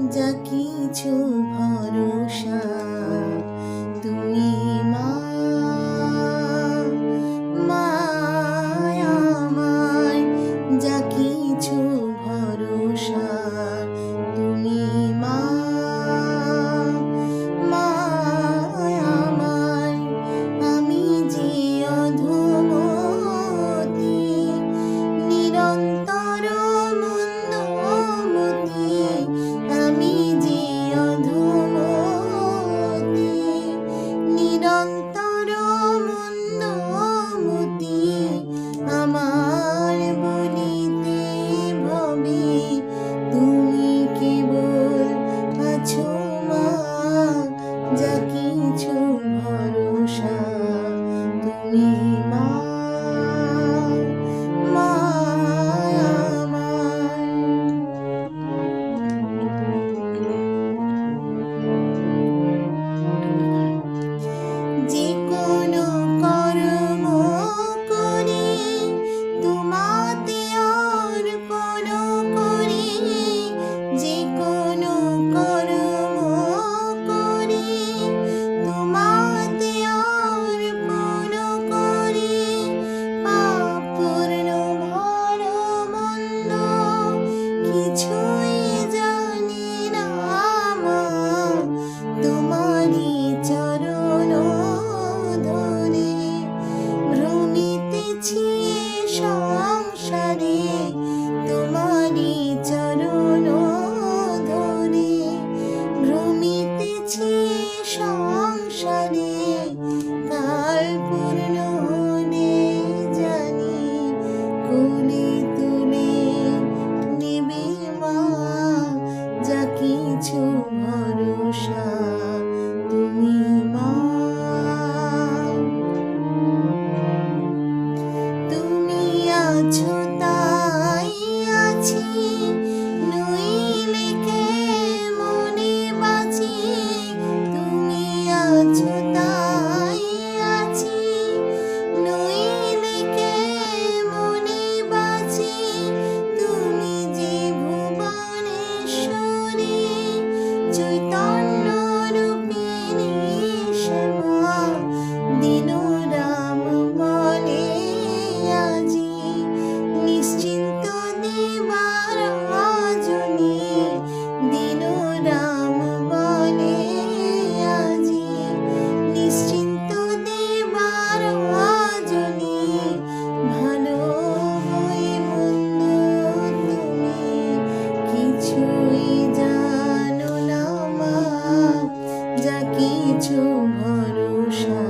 যা কিছু ভরসা তুমি মা, মায়াময় যা কিছু ভরসা তুমি মা, মায়াময় আমি যে অধমতি নিরন্তর মন্দমতি, আমি যে অধমতি নিরন্তর মন্দমতি, আমার বলিতে ভবে তুমি কেবল আছো মা, যা কিছু ভরসা তুমি মা, যে কোনো কর্ম করে তোমাতে অর্পণ করি, যে কোনো কর্ম করে তোমাতে অর্পণ করি, পাপ পূর্ণ ভালো মন্দ কিছুই জানি না মা, তোমারই চরণ ধরে ভ্রমিতেছি সংসারে, তোমারই চরণ ধরে ভ্রমিতেছি সংসারে, কাল পূর্ণ হলে জানি কোলে তুলে নেবে মা, যা কিছু ভরসা তুমি মা, তুমি আছো তাই আছি, নইলে কেমনে বাঁচি, তুমি আছো তাই আছি, নইলে কেমনে বাঁচি, তুমি যে ভুবনেশ্বরী চৈতন্য রূপিণী শ্যামা, দীনরাম বলে আজি নিশ্চিন্ত দেবার রজনী, দীনরাম বলে আজি নিশ্চিন্ত দেবার রজনী, ভালো হয়ে মন্দ তুমি কিছুই জানো না মা, যা কিছু ভরসা